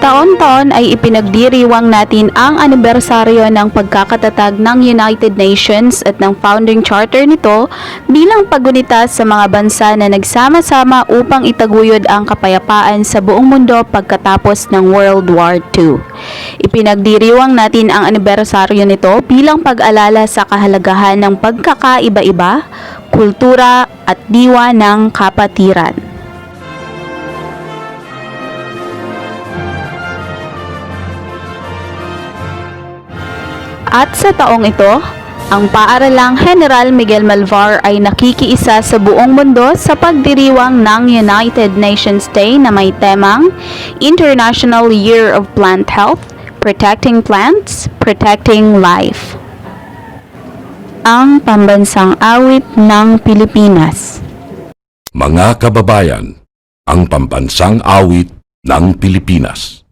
Taon-taon ay ipinagdiriwang natin ang anibersaryo ng pagkakatatag ng United Nations at ng founding charter nito bilang paggunita sa mga bansa na nagsama-sama upang itaguyod ang kapayapaan sa buong mundo pagkatapos ng World War II. Ipinagdiriwang natin ang anibersaryo nito bilang pag-alala sa kahalagahan ng pagkakaiba-iba, kultura at diwa ng kapatiran. At sa taong ito, ang Paaralang General Miguel Malvar ay nakikiisa sa buong mundo sa pagdiriwang ng United Nations Day na may temang International Year of Plant Health, Protecting Plants, Protecting Life. Ang pambansang awit ng Pilipinas. Mga kababayan, ang pambansang awit ng Pilipinas.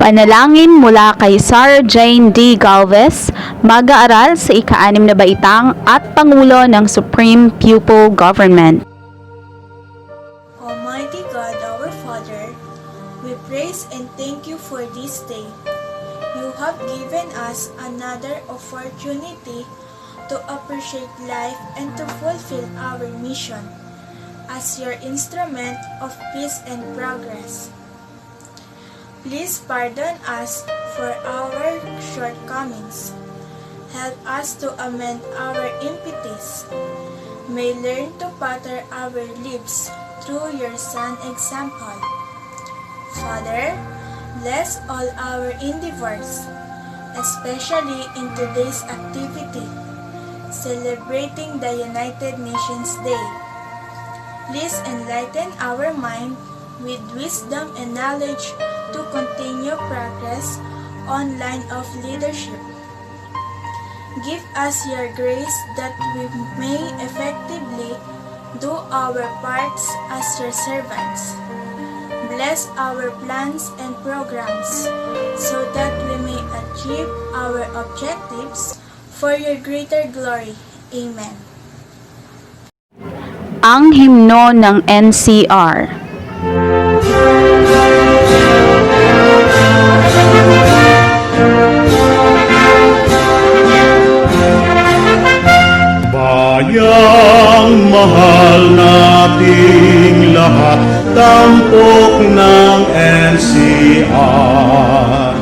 Panalangin mula kay Sarah Jane D. Galvez, mag-aaral sa ika-6 na baitang at Pangulo ng Supreme Pupil Government. Almighty God, our Father, we praise and thank you for this day. You have given us another opportunity to appreciate life and to fulfill our mission as your instrument of peace and progress. Please pardon us for our shortcomings. Help us to amend our impieties. May learn to pattern our lips through your Son's example. Father, bless all our endeavors, especially in today's activity, celebrating the United Nations Day. Please enlighten our mind with wisdom and knowledge to continue progress on line of leadership. Give us your grace that we may effectively do our parts as your servants. Bless our plans and programs so that we may achieve our objectives for your greater glory. Amen. Ang himno ng NCR. Bayang mahal nating lahat, tampok ng NCR.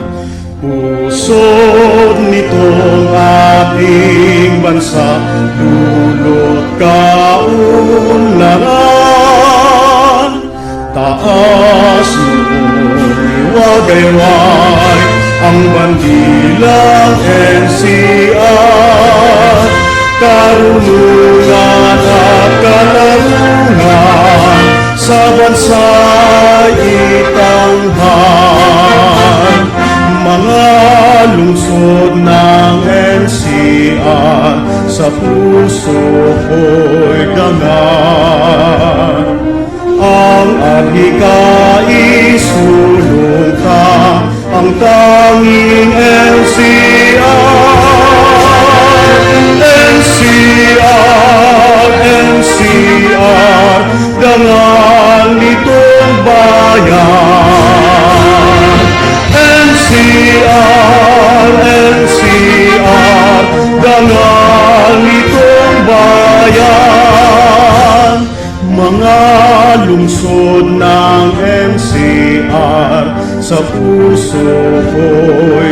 Pusod nitong ating bansa, dulot kaunlaran. Taas noon iwagayway ang bandilang NCR. Karunungan at katarungan sa bansa'y itanghal. Mga lungsod ng NCR sa puso ko'y dangan. Ang adhikain sulong ka, ang tanging NCR. NCR, dangal nitong bayan. NCR,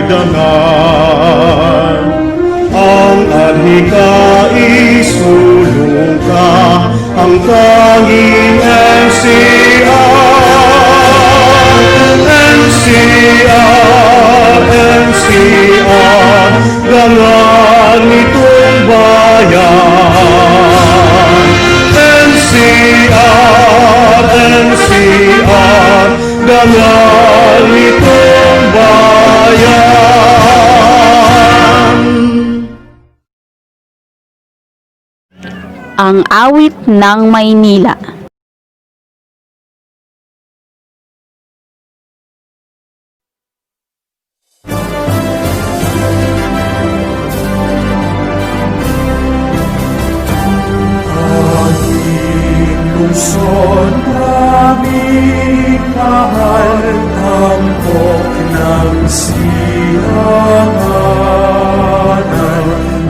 dangal. Ang adhika isulong ka, ang tanging NCR. NCR, NCR, dangal nitong bayan. NCR, NCR, dangal nitong bayan. Ang awit ng Maynila. Lungsod namin mahal, tampok ng silanganan,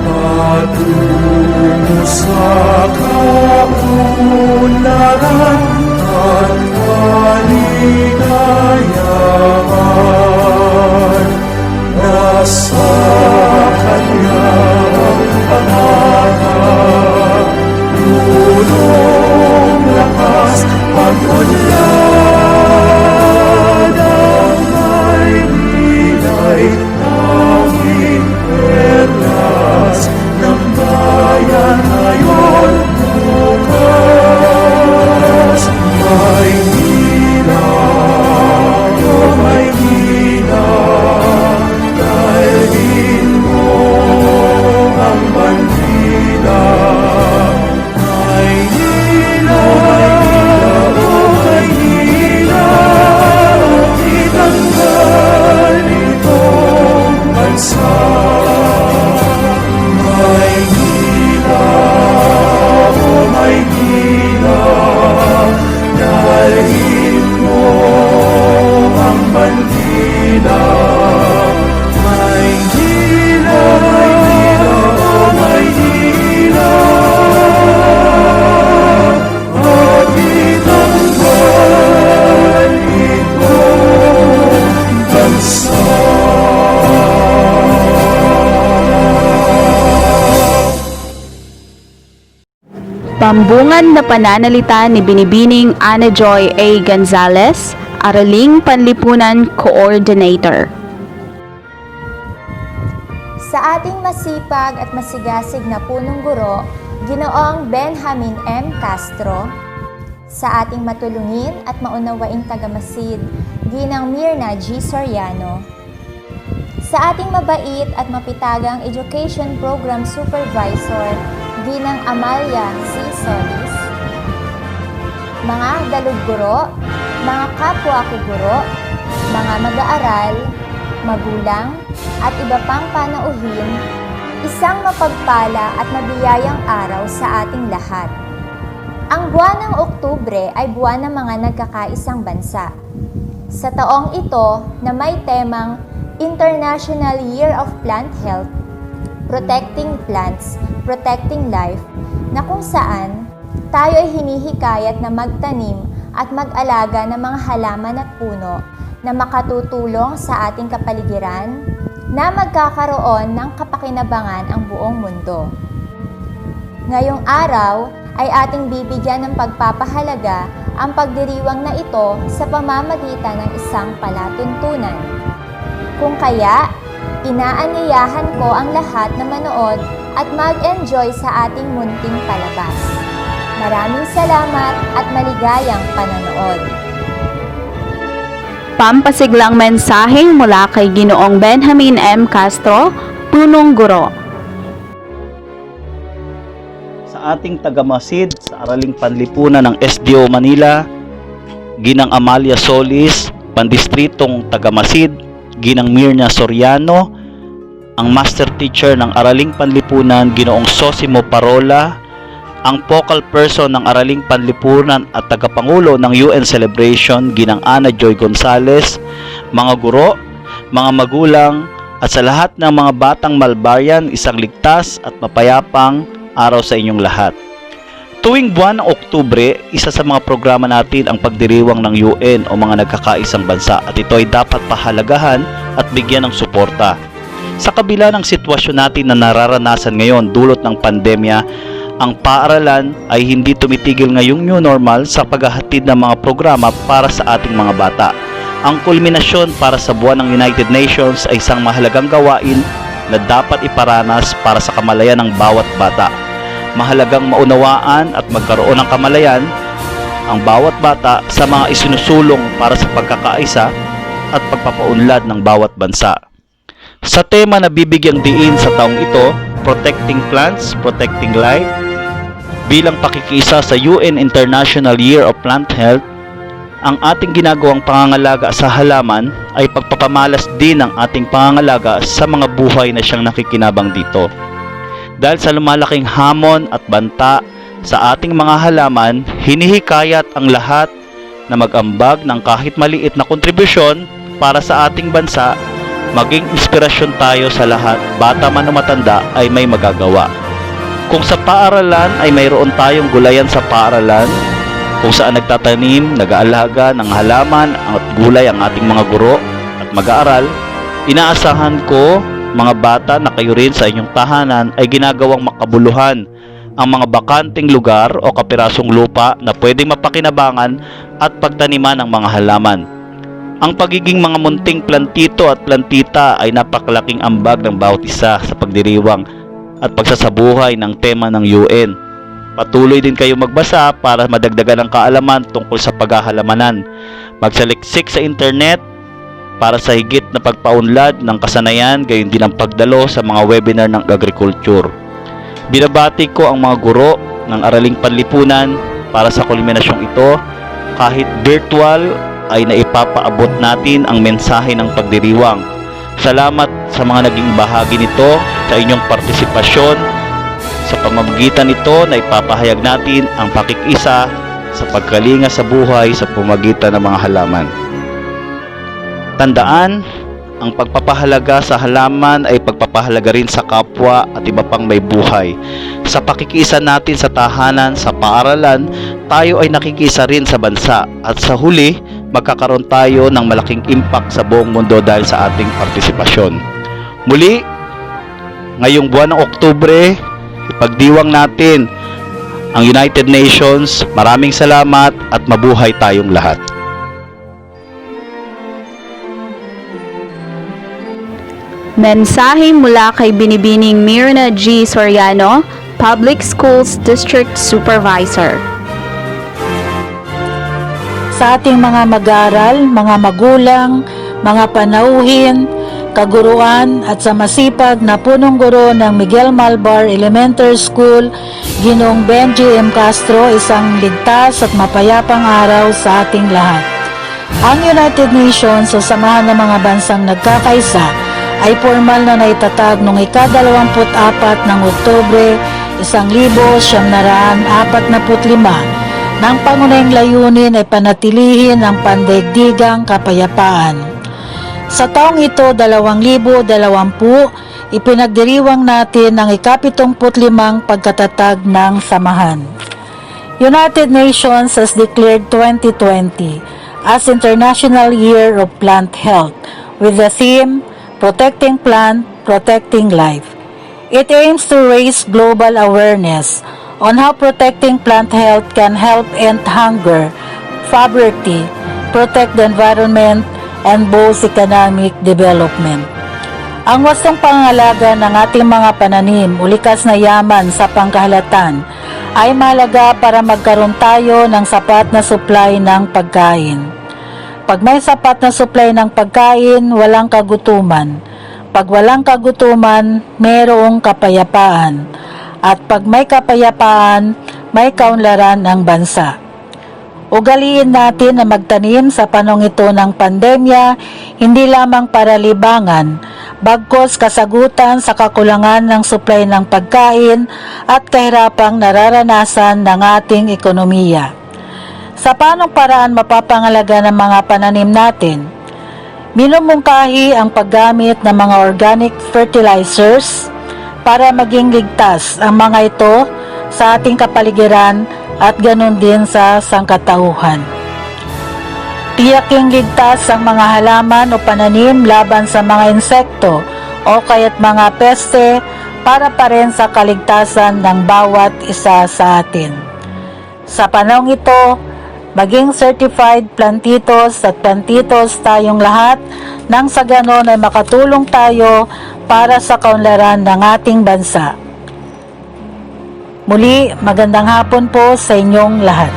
patungo sa kaunlaran at kaligayahan. Nasa Kanya ang pangarap, tulong, lakas, pag-unlad ang Maynila'y tanging perlas ng bayan ngayon bukas. Maynila, oh Maynila, dalhin mo ang bandila. Maynila, oh Maynila, itanggal itong bansa. Maynila, oh Maynila, dalhin mo ang bandila. Maynila, oh Maynila, at itanggal itong bansa. Pambungan na pananalita ni Binibining Ana Joy A. Gonzales, Araling Panlipunan Coordinator. Sa ating masipag at masigasig na punong guro, Ginoong Benjamin M. Castro, sa ating matulungin at maunawaing tagamasid, Ginang Mirna G. Soriano, sa ating mabait at mapitagang Education Program Supervisor, Ginang Amalia C. Solis, mga daluguro, mga kapwa ko guro, mga mag-aaral, magulang, at iba pang panauhin, isang mapagpala at mabiyayang araw sa ating lahat. Ang buwan ng Oktubre ay buwan ng mga nagkakaisang bansa. Sa taong ito na may temang International Year of Plant Health, Protecting Plants, Protecting Life, na kung saan tayo ay hinihikayat na magtanim at mag-alaga ng mga halaman at puno na makatutulong sa ating kapaligiran na magkakaroon ng kapakinabangan ang buong mundo. Ngayong araw ay ating bibigyan ng pagpapahalaga ang pagdiriwang na ito sa pamamagitan ng isang palatuntunan. Kung kaya, inaanyayahan ko ang lahat na manood at mag-enjoy sa ating munting palabas. Maraming salamat at maligayang panonood. Pampasiglang mensaheng mula kay Ginoong Benjamin M. Castro, Punong Guro. Sa ating tagamasid sa Araling Panlipunan ng SDO Manila, Ginang Amalia Solis, Pandistritong Tagamasid, Ginang Mirna Soriano, ang Master Teacher ng Araling Panlipunan, Ginoong Sosimo Parola, ang Focal Person ng Araling Panlipunan at Tagapangulo ng UN Celebration, Ginang Ana Joy Gonzales, mga guro, mga magulang, at sa lahat ng mga batang Malbayan, isang ligtas at mapayapang araw sa inyong lahat. Tuwing buwan ng Oktubre, isa sa mga programa natin ang pagdiriwang ng UN o mga nagkakaisang bansa at ito ay dapat pahalagahan at bigyan ng suporta. Sa kabila ng sitwasyon natin na nararanasan ngayon dulot ng pandemya, ang paaralan ay hindi tumitigil ngayong new normal sa paghahatid ng mga programa para sa ating mga bata. Ang kulminasyon para sa buwan ng United Nations ay isang mahalagang gawain na dapat iparanas para sa kamalayan ng bawat bata. Mahalagang maunawaan at magkaroon ng kamalayan ang bawat bata sa mga isinusulong para sa pagkakaisa at pagpapaunlad ng bawat bansa. Sa tema na bibigyang diin sa taong ito, Protecting Plants, Protecting Life, bilang pakikisa sa UN International Year of Plant Health, ang ating ginagawang pangangalaga sa halaman ay pagpapamalas din ng ating pangangalaga sa mga buhay na siyang nakikinabang dito. Dahil sa lumalaking hamon at banta sa ating mga halaman, hinihikayat ang lahat na mag-ambag ng kahit maliit na kontribusyon para sa ating bansa. Maging inspirasyon tayo sa lahat, bata man o matanda ay may magagawa. Kung sa paaralan ay mayroon tayong gulayan sa paaralan, kung saan nagtatanim, nag-aalaga ng halaman at gulay ang ating mga guro at mag-aaral, inaasahan ko mga bata na kayo rin sa inyong tahanan ay ginagawang makabuluhan ang mga bakanting lugar o kapirasong lupa na pwedeng mapakinabangan at pagtaniman ng mga halaman. Ang pagiging mga munting plantito at plantita ay napakalaking ambag ng bawat isa sa pagdiriwang at pagsasabuhay ng tema ng UN. Patuloy din kayo magbasa para madagdagan ang kaalaman tungkol sa paghahalamanan. Magsaliksik sa internet para sa higit na pagpaunlad ng kasanayan, gayon din ang pagdalo sa mga webinar ng agriculture. Binabati ko ang mga guro ng Araling Panlipunan para sa kulminasyong ito. Kahit virtual ay naipapaabot natin ang mensahe ng pagdiriwang. Salamat sa mga naging bahagi nito, sa inyong partisipasyon. Sa pamamagitan nito na ipapahayag natin ang pakikisa sa pagkalinga sa buhay sa pamamagitan ng mga halaman. Tandaan, ang pagpapahalaga sa halaman ay pagpapahalaga rin sa kapwa at iba pang may buhay. Sa pakikisa natin sa tahanan, sa paaralan, tayo ay nakikisa rin sa bansa at sa huli, magkakaroon tayo ng malaking impact sa buong mundo dahil sa ating partisipasyon. Muli, ngayong buwan ng Oktubre, ipagdiwang natin ang United Nations. Maraming salamat at mabuhay tayong lahat. Mensahe mula kay Binibining Myrna G. Soriano, Public Schools District Supervisor. Sa ating mga mag-aaral, mga magulang, mga panauhin, kaguruan at sa masipag na punong guro ng Miguel Malvar Elementary School, Ginoong Benji M. Castro, isang ligtas at mapayapang araw sa ating lahat. Ang United Nations o Samahan ng mga Bansang Nagkakaisa ay formal na naitatag noong ika-24 ng Oktubre 1945 ng pangunahing layunin ay panatilihin ang pandaigdigang kapayapaan. Sa taong ito, 2020, ipinagdiriwang natin ang ika-75 pagkatatag ng samahan. United Nations has declared 2020 as International Year of Plant Health with the theme Protecting Plant, Protecting Life. It aims to raise global awareness on how protecting plant health can help end hunger, poverty, protect the environment, and boost economic development. Ang wastong pangangalaga ng ating mga pananim o likas na yaman sa pangkahalatan ay mahalaga para magkaroon tayo ng sapat na supply ng pagkain. Pag may sapat na supply ng pagkain, walang kagutuman. Pag walang kagutuman, mayroong kapayapaan. At pag may kapayapaan, may kaunlaran ang bansa. Ugaliin natin na magtanim sa panahong ito ng pandemya, hindi lamang para libangan, bagkus kasagutan sa kakulangan ng supply ng pagkain at kahirapang nararanasan ng ating ekonomiya. Sa paanong paraan mapapangalaga ng mga pananim natin? Minumungkahi ang paggamit ng mga organic fertilizers para maging ligtas ang mga ito sa ating kapaligiran at ganun din sa sangkatauhan. Tiyaking ligtas ang mga halaman o pananim laban sa mga insekto o kaya't mga peste para pa rin sa kaligtasan ng bawat isa sa atin. Sa panahong ito, maging certified plantitos at plantitos tayong lahat nang sa ganon ay makatulong tayo para sa kaunlaran ng ating bansa. Muli, magandang hapon po sa inyong lahat.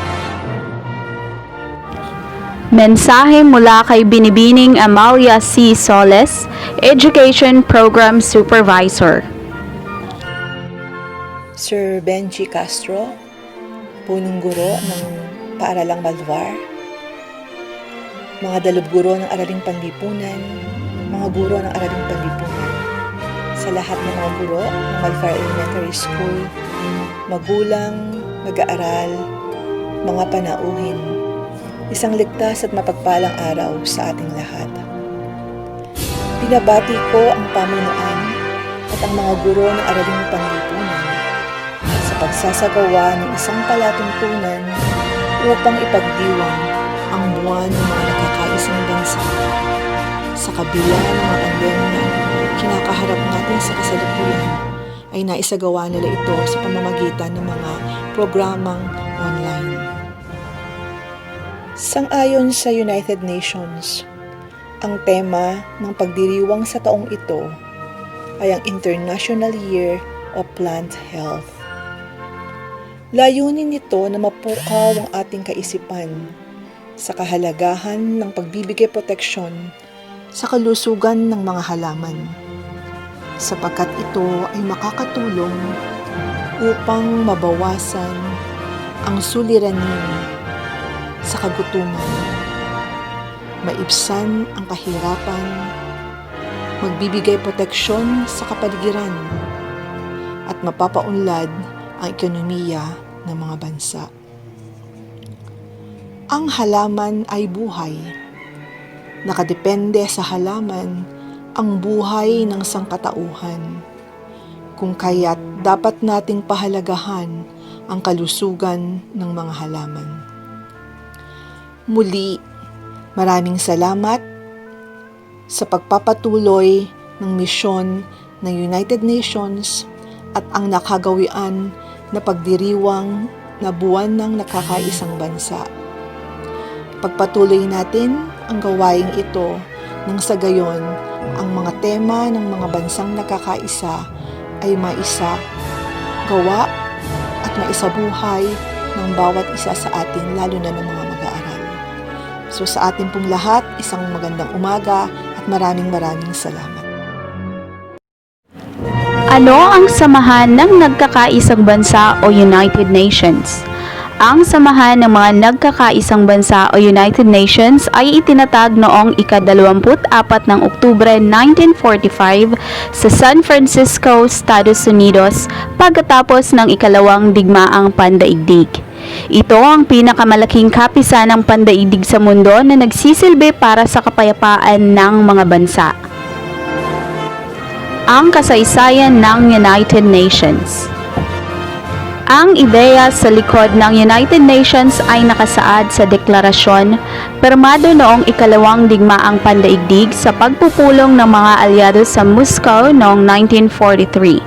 Mensahe mula kay Binibining Amalia C. Soles, Education Program Supervisor. Sir Benji Castro, punong guro ng Paaralang Malvar, mga dalubguro ng Araling Panlipunan, mga guro ng Araling Panlipunan, sa lahat ng mga guro ng Malvar Elementary School, magulang, mag-aaral, mga panauhin, isang ligtas at mapagpalang araw sa ating lahat. Pinabati ko ang pamunuan at ang mga guro ng Araling Panlipunan sa pagsasagawa ng isang palatuntunan upang ipagdiwang ang buwan ng mga nakakaisang bansa. Sa kabila ng mga pandemya kinakaharap natin sa kasalukuyan, ay naisagawa nila ito sa pamamagitan ng mga programang online. Sang-ayon sa United Nations, ang tema ng pagdiriwang sa taong ito ay ang International Year of Plant Health. Layunin nito na mapukaw ang ating kaisipan sa kahalagahan ng pagbibigay proteksyon sa kalusugan ng mga halaman, sapagkat ito ay makakatulong upang mabawasan ang suliranin sa kagutuman, maibsan ang kahirapan, magbibigay proteksyon sa kapaligiran, at mapapaunlad ang ekonomiya ng mga bansa. Ang halaman ay buhay. Nakadepende sa halaman ang buhay ng sangkatauhan, kung kaya't dapat nating pahalagahan ang kalusugan ng mga halaman. Muli, maraming salamat sa pagpapatuloy ng misyon ng United Nations at ang nakagawian na pagdiriwang na buwan ng nakakaisang bansa. Pagpatuloy natin ang gawaing ito nang sa gayon ang mga tema ng mga bansang nakakaisa ay maisa, gawa at maisabuhay ng bawat isa sa atin, lalo na ng mga mag-aaral. So sa atin pong lahat, isang magandang umaga at maraming salamat. Ano ang samahan ng nagkakaisang bansa o United Nations? Ang samahan ng mga nagkakaisang bansa o United Nations ay itinatag noong ika-24 ng Oktubre 1945 sa San Francisco, Estados Unidos pagkatapos ng ikalawang digmaang pandaigdig. Ito ang pinakamalaking kapisanang pandaigdig sa mundo na nagsisilbi para sa kapayapaan ng mga bansa. Ang kasaysayan ng United Nations. Ang ideya sa likod ng United Nations ay nakasaad sa deklarasyon pirmado noong ikalawang digmaang pandaigdig sa pagpupulong ng mga alyado sa Moscow noong 1943.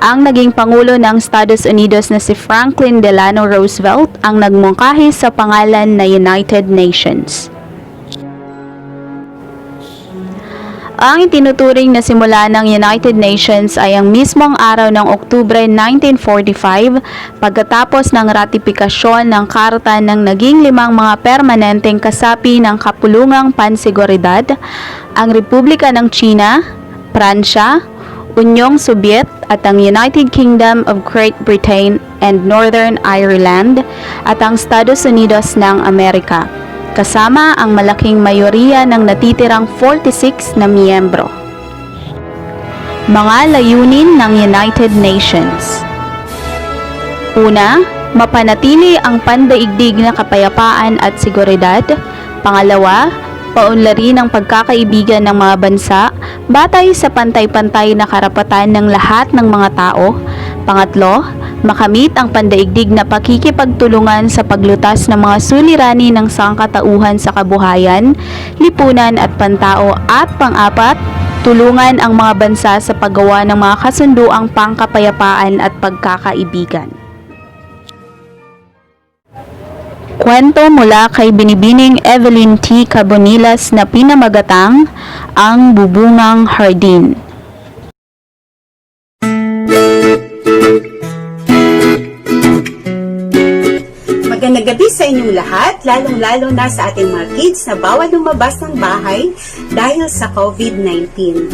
Ang naging Pangulo ng Estados Unidos na si Franklin Delano Roosevelt ang nagmungkahi sa pangalan na United Nations. Ang itinuturing na simula ng United Nations ay ang mismong araw ng Oktubre 1945 pagkatapos ng ratifikasyon ng karta ng naging 5 mga permanenteng kasapi ng Kapulungang Pansiguridad, ang Republika ng China, Pransya, Unyong Sobyet at ang United Kingdom of Great Britain and Northern Ireland at ang Estados Unidos ng Amerika, kasama ang malaking mayoriya ng natitirang 46 na miyembro. Mga layunin ng United Nations. Una, mapanatili ang pandaigdig na kapayapaan at seguridad. Pangalawa, paunlarin ang pagkakaibigan ng mga bansa batay sa pantay-pantay na karapatan ng lahat ng mga tao. Pangatlo, makamit ang pandaigdig na pakikipagtulungan sa paglutas ng mga suliranin ng sangkatauhan sa kabuhayan, lipunan at pantao, at pang-apat, tulungan ang mga bansa sa paggawa ng mga kasunduang pangkapayapaan at pagkakaibigan. Kwento mula kay Binibining Evelyn T. Cabonilas na pinamagatang Ang Bubungang Hardin. Magandang gabi sa inyong lahat, lalong-lalo na sa ating mga kids na bawal lumabas ng bahay dahil sa COVID-19.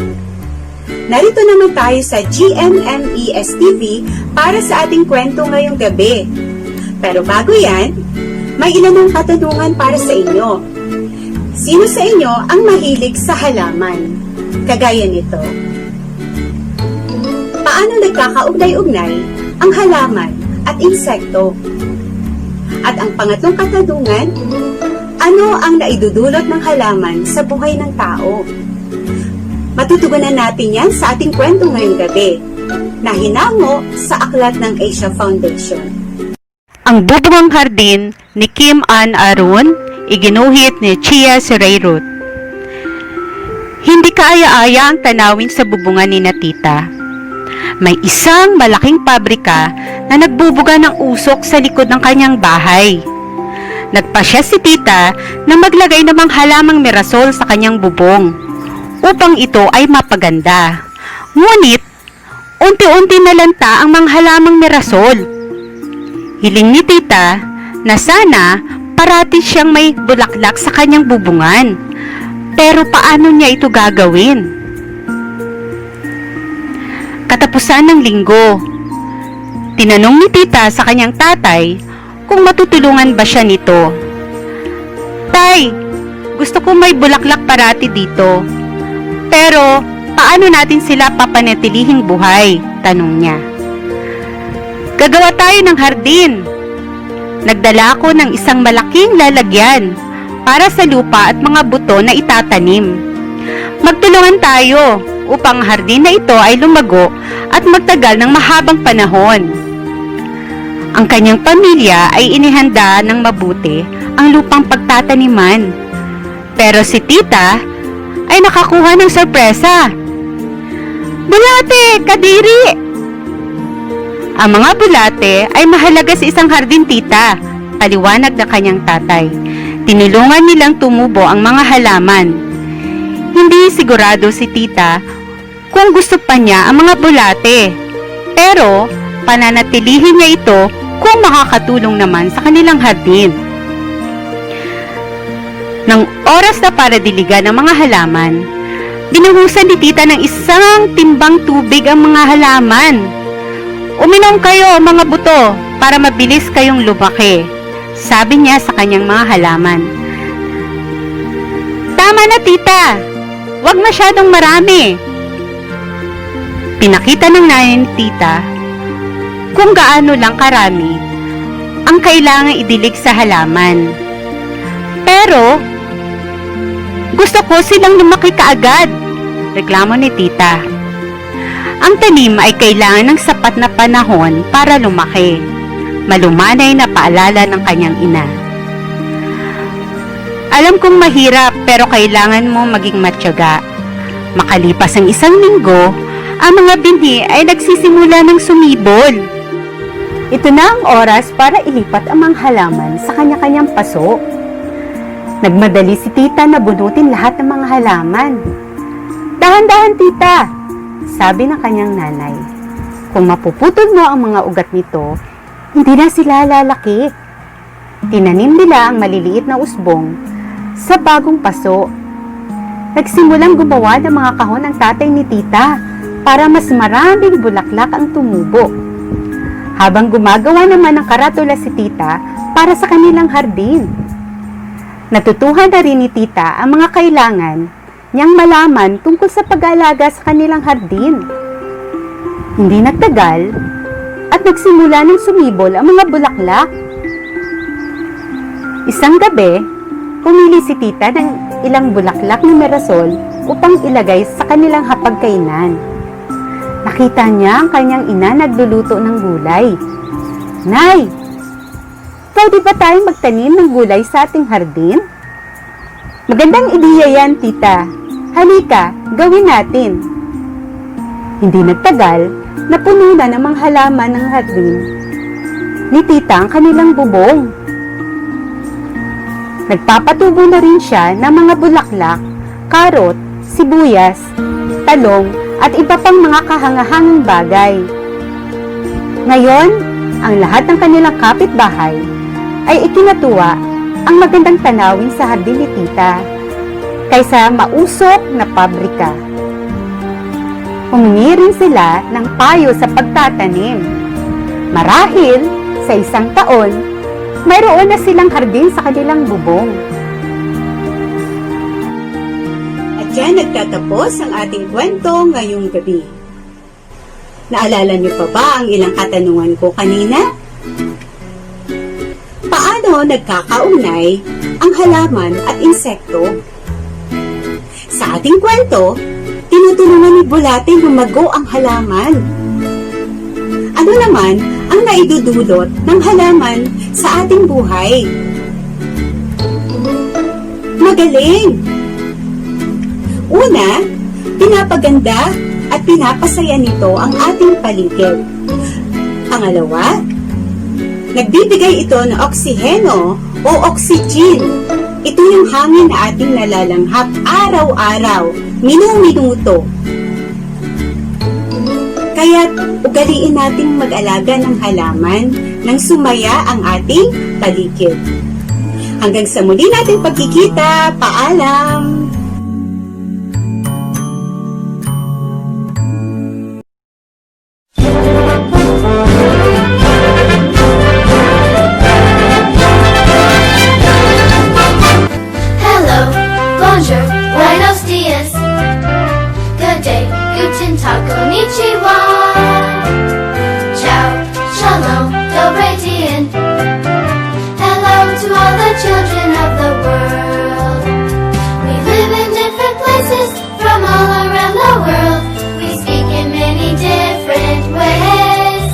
Narito naman tayo sa GMMES TV para sa ating kwento ngayong gabi. Pero bago yan, may ilanong katanungan para sa inyo. Sino sa inyo ang mahilig sa halaman? Kagaya nito. Paano nagkakaugnay-ugnay ang halaman at insekto? At ang pangatlong katanungan, ano ang naidudulot ng halaman sa buhay ng tao? Matutugunan natin yan sa ating kwento ngayong gabi, na hinango sa aklat ng Asia Foundation. Ang Bubungang Hardin ni Kim Ann Arun, iginuhit ni Chia Sereyrut. Hindi kaaya-aya ang tanawin sa bubungan ni Tita. May isang malaking pabrika na nagbubuga ng usok sa likod ng kanyang bahay. Nagpasya si Tita na maglagay ng mga halamang mirasol sa kanyang bubong upang ito ay mapaganda. Ngunit, unti-unti nalanta ang mga halamang mirasol. Hiling ni Tita na sana parati siyang may bulaklak sa kanyang bubungan. Pero paano niya ito gagawin? Katapusan ng linggo, tinanong ni Tita sa kanyang tatay kung matutulungan ba siya nito. Tay, gusto ko may bulaklak parati dito. Pero, paano natin sila papanatilihing buhay? Tanong niya. Gagawa tayo ng hardin. Nagdala ako ng isang malaking lalagyan para sa lupa at mga buto na itatanim. Magtulungan tayo upang ang hardin na ito ay lumago at magtagal ng mahabang panahon. Ang kanyang pamilya ay inihanda ng mabuti ang lupang pagtataniman. Pero si Tita ay nakakuha ng sorpresa. Bulate, kadiri! Ang mga bulate ay mahalaga sa isang hardin, Tita, paliwanag ng kanyang tatay. Tinulungan nilang tumubo ang mga halaman. Hindi sigurado si Tita kung gusto pa niya ang mga bulate. Pero, pananatilihin niya ito kung makakatulong naman sa kanilang hardin. Nang oras na para diligan ang mga halaman, binuhusan ni Tita ng isang timbang tubig ang mga halaman. Uminom kayo, mga buto, para mabilis kayong lumaki, sabi niya sa kanyang mga halaman. Tama na, Tita. Huwag masyadong marami. Pinakita ng nanay ni Tita kung gaano lang karami ang kailangan idilig sa halaman. Pero, gusto ko silang lumaki kaagad, reklamo ni Tita. Ang tanim ay kailangan ng sapat na panahon para lumaki, malumanay na paalala ng kanyang ina. Alam kong mahirap pero kailangan mo maging matyaga. Makalipas ang isang linggo, ang mga binhi ay nagsisimula ng sumibol. Ito na ang oras para ilipat ang mga halaman sa kanya-kanyang paso. Nagmadali si Tita na bunutin lahat ng mga halaman. Dahan-dahan, Tita, sabi ng kanyang nanay. Kung mapuputol mo ang mga ugat nito, hindi na sila lalaki. Tinanim nila ang maliliit na usbong sa bagong paso. Nagsimulang gumawa ng mga kahon ang tatay ni Tita para mas maraming bulaklak ang tumubo. Habang gumagawa naman ng karatula si Tita para sa kanilang hardin. Natutuhan na rin ni Tita ang mga kailangan niyang malaman tungkol sa pag-aalaga sa kanilang hardin. Hindi nagtagal at nagsimula ng sumibol ang mga bulaklak. Isang gabi, pumili si Tita ng ilang bulaklak na merasol upang ilagay sa kanilang hapagkainan. Nakita niya ang kanyang ina nagluluto ng gulay. Nay, pwede ba tayong magtanim ng gulay sa ating hardin? Magandang ideya yan, tita. Halika, gawin natin. Hindi nagtagal, napuno na ng mga halaman ng hardin ni tita ang kanilang bubong. Nagpapatubo na rin siya ng mga bulaklak, karot, sibuyas, talong, at iba pang mga kahangahangang bagay. Ngayon, ang lahat ng kanilang kapitbahay ay ikinatuwa ang magandang tanawin sa hardin ni tita kaysa mausok na pabrika. Humingi rin sila ng payo sa pagtatanim. Marahil, sa isang taon, mayroon na silang hardin sa kanilang bubong. At dyan nagtatapos ang ating kwento ngayong gabi. Naalala niyo pa ba ang ilang katanungan ko kanina? Paano nagkakaugnay ang halaman at insekto? Sa ating kwento, tinutulungan ni Bulate lumago ang halaman. Ano naman ang naidudulot ng halaman sa ating buhay? Magaling! Una, pinapaganda at pinapasaya nito ang ating paligid. Pangalawa, nagbibigay ito ng oksiheno o oxygen. Ito yung hangin na ating nalalanghap araw-araw, minu-minuto. Kaya't ugaliin nating mag-alaga ng halaman nang sumaya ang ating paligid. Hanggang sa muli nating pagkikita, paalam! Hello, bonjour, buenos dias. Good day, guten tag, konnichiwa. Ciao, shalom, dobre dien. Hello to all the children of the world. We live in different places from all around the world. We speak in many different ways.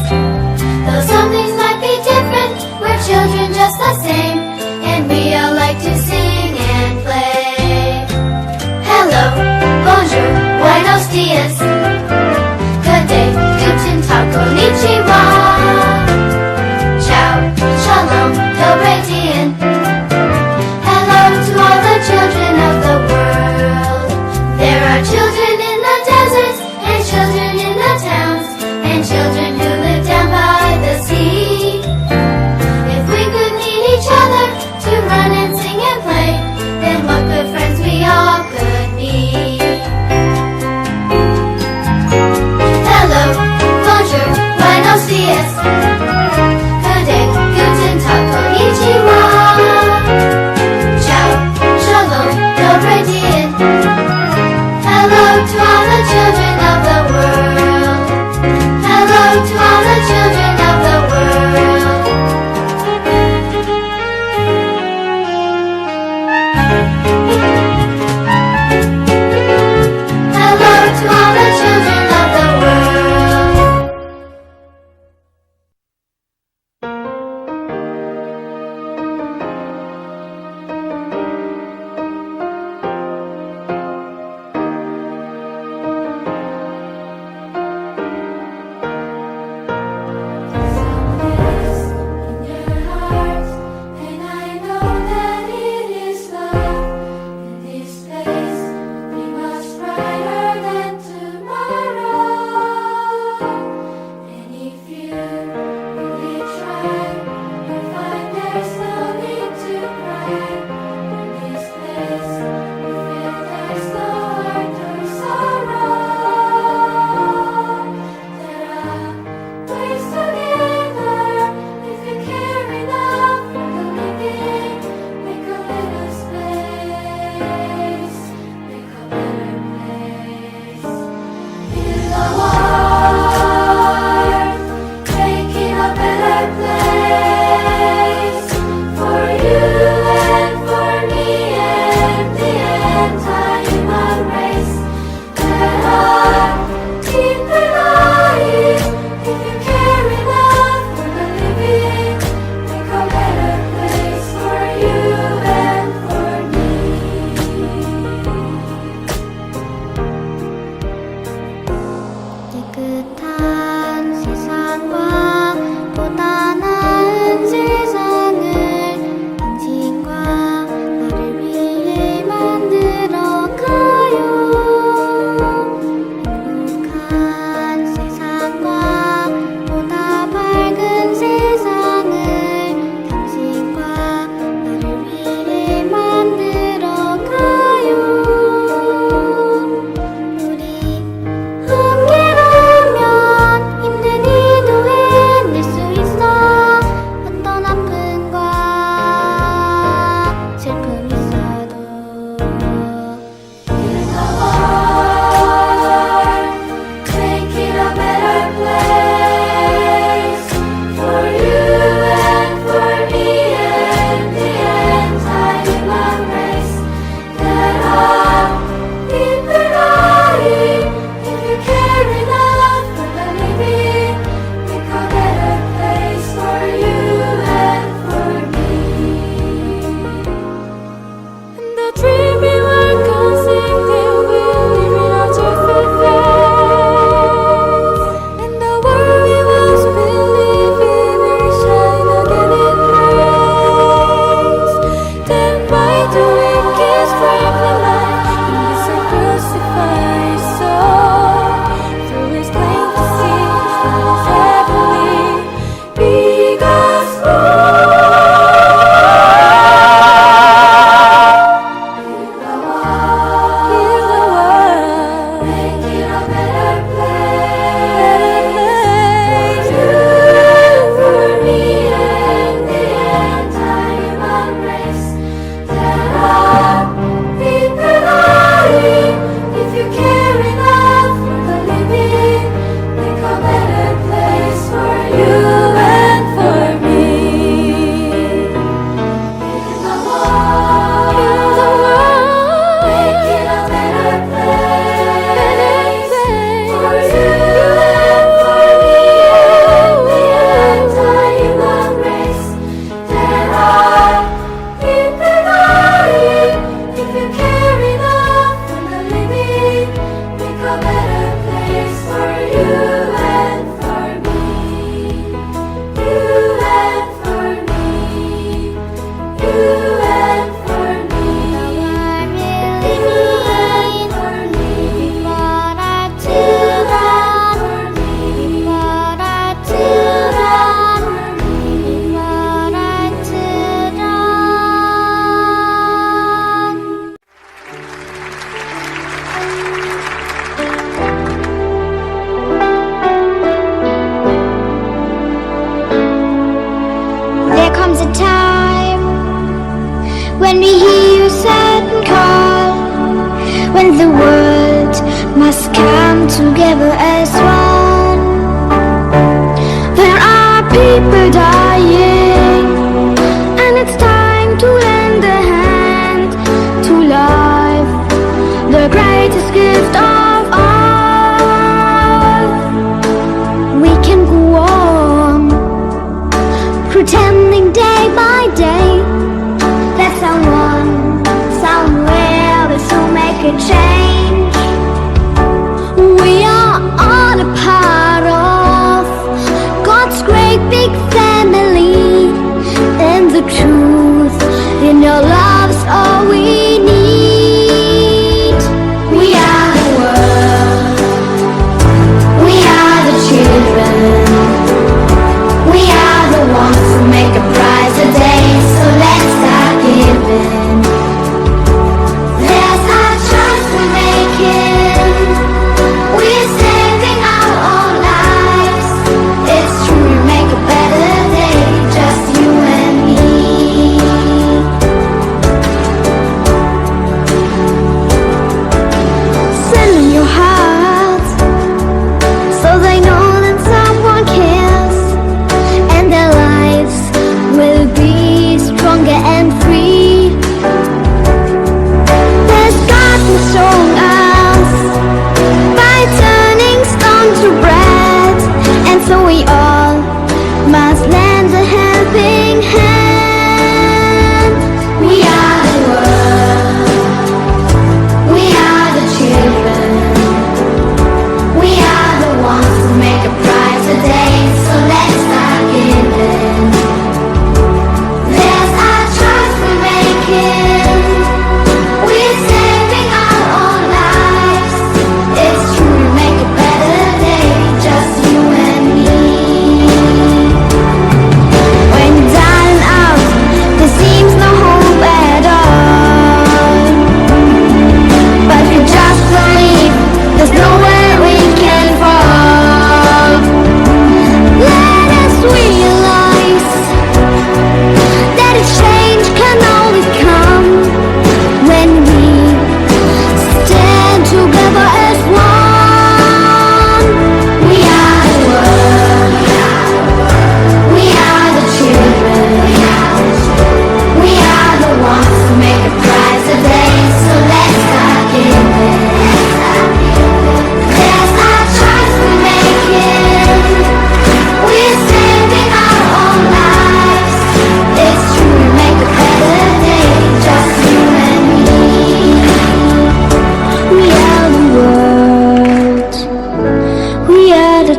Though some things might be different, we're children just the same. And we all like to sing and play. Hello, bonjour, buenos dias. Good day, good 따뜻한 세상과 보다 나은 세상을 당신과 나를 위해 만들어가요. 행복한 세상과 보다 밝은 세상을 당신과 나를 위해 만들어가요. 우리 함께라면 힘든 이도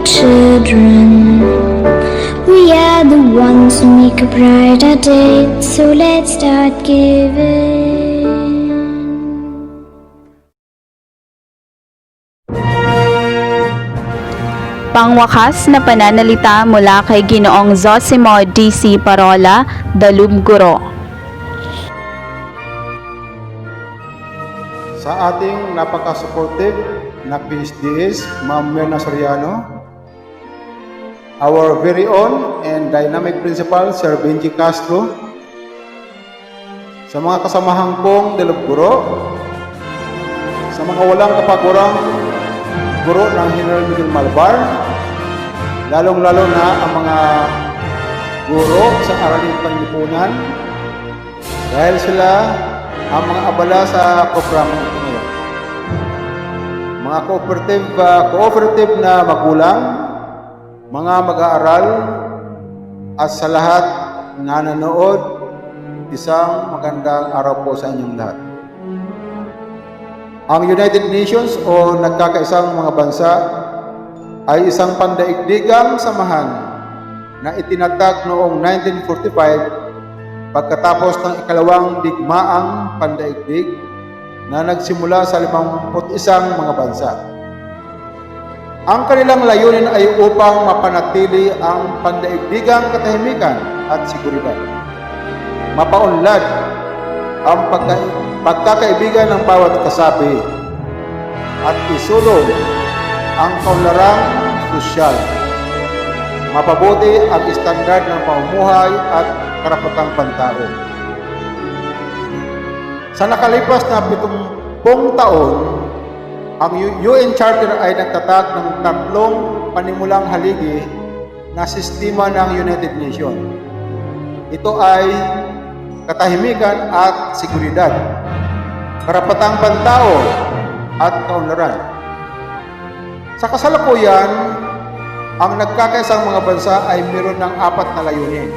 children. We are the ones who make a brighter day, so let's start giving. Pangwakas na pananalita mula kay Ginoong Zosimo D.C. Parola, Dalubguro. Sa ating napaka-supportive na PhDs, Ma'am Myrna Soriano, our very own and dynamic principal, Sir Benji Castro, sa mga kasamahan kong Dalubguro, sa mga walang kapagurang guro ng General Miguel Malvar, lalong-lalo na ang mga guro sa Araling Panlipunan, dahil sila ang mga abala sa programa ito ngayon. Mga cooperative na magulang, mga mag-aaral, at sa lahat na nanood, isang magandang araw po sa inyong lahat. Ang United Nations o nagkakaisang mga bansa ay isang pandaigdigang samahan na itinatag noong 1945 pagkatapos ng ikalawang digmaang pandaigdig na nagsimula sa 51 mga bansa. Ang kanilang layunin ay upang mapanatili ang pandaigdigang katahimikan at seguridad, mapaunlad ang pagkakaibigan ng bawat kasapi at isulong ang kaunlarang sosyal, mapabuti ang istandard ng pamumuhay at karapatang pantao. Sa nakalipas na 70 taon, ang UN Charter ay nagtatag ng 3 panimulang haligi na sistema ng United Nations. Ito ay katahimikan at seguridad, karapatang pantao at kaunlaran. Sa kasalukuyan, ang nagkakaisang mga bansa ay mayroon ng 4 na layunin.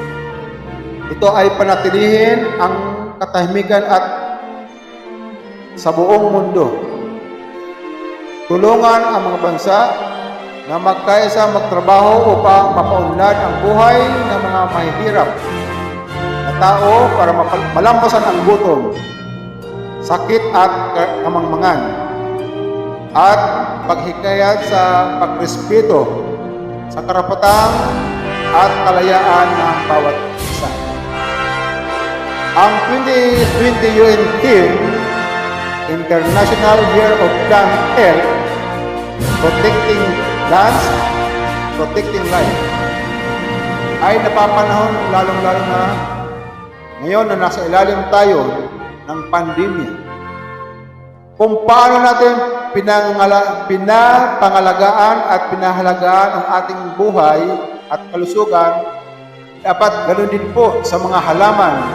Ito ay panatilihin ang katahimikan at sa buong mundo. Tulungan ang mga bansa na magkaisa magtrabaho upang mapaunlad ang buhay ng mga mahihirap na tao para malampasan ang gutom, sakit at kamangmangan, at paghikayat sa pagrespeto sa karapatan at kalayaan ng bawat isa. Ang 2020 UN theme, International Year of Plant Health, Protecting Plants, Protecting Life, ay napapanahon lalong-lalo na ngayon na nasa ilalim tayo ng pandemya. Kung paano natin pinapangalagaan at pinahalagaan ang ating buhay at kalusugan, dapat ganoon din po sa mga halaman.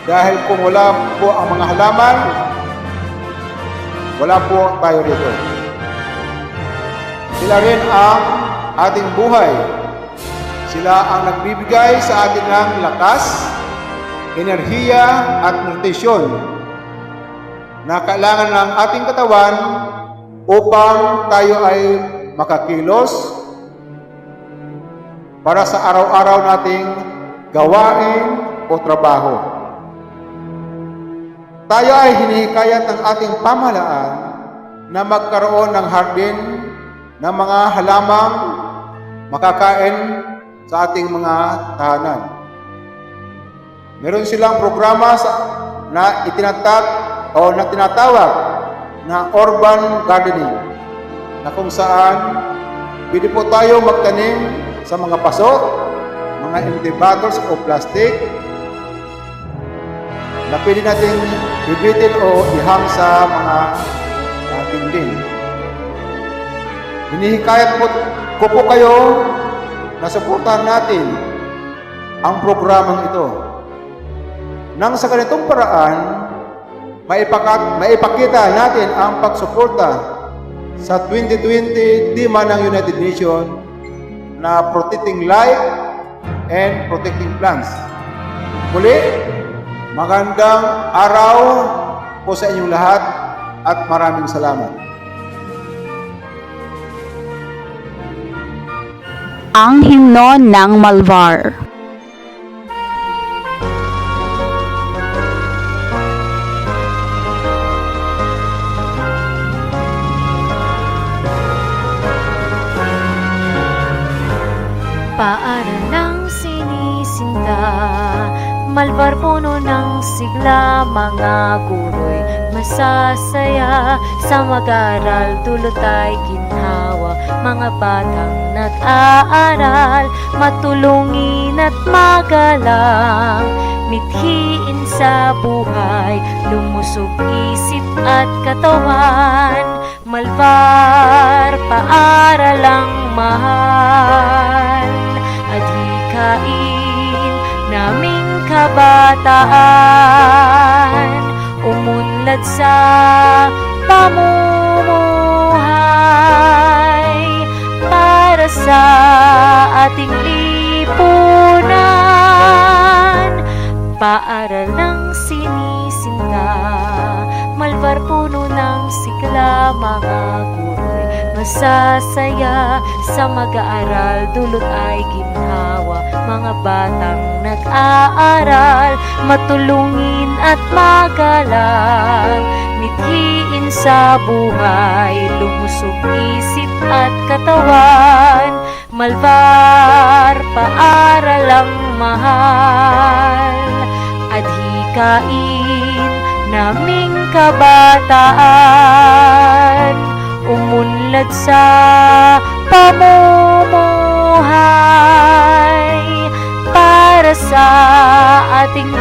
Dahil kung wala po ang mga halaman, wala po tayo dito. Sila rin ang ating buhay. Sila ang nagbibigay sa atin ng lakas, enerhiya at nutrisyon na kailangan ng ating katawan upang tayo ay makakilos para sa araw-araw nating gawain o trabaho. Tayo ay hinihikayat ng ating pamahalaan na magkaroon ng hardin ng mga halamang makakain sa ating mga tahanan. Meron silang programa na itinatag o na tinatawag na urban gardening, na kung saan pwede po tayo magtanim sa mga paso, mga empty bottles o plastic na pwede natin bibitin o ihang sa mga dingding. Hinihikayat ko po kayo na suportahan natin ang programang ito. Nang sa ganitong paraan, maipakita natin ang pagsuporta sa 2020 tema ng United Nations na Protecting Life and Protecting Plants. Muli, magandang araw po sa inyong lahat at maraming salamat. ang himno ng Malvar. Paaral ng sinisinta, Malvar puno ng sigla, mga guro'y masasaya sa mag-aaral, dulot ay ginhawa, mga batang nag-aaral, matulungin at magalang, mithiin sa buhay, lumusog isip at katawan, Malvar, paaralang mahal, adhikain naming kabataan, umunlad sa pamumuhay, para sa ating lipunan, paaral ng sinisinta, Malvar puno ng sigla, mga guro'y masasaya sa mag-aaral, dulot ay ginhawa, mga batang nag-aaral, matulungin at magalang, mithiin sa buhay, lumusog isip at katawan, Malvar, paaralang mahal, adhikain naming kabataan, umunlad sa pamumuhay, para sa ating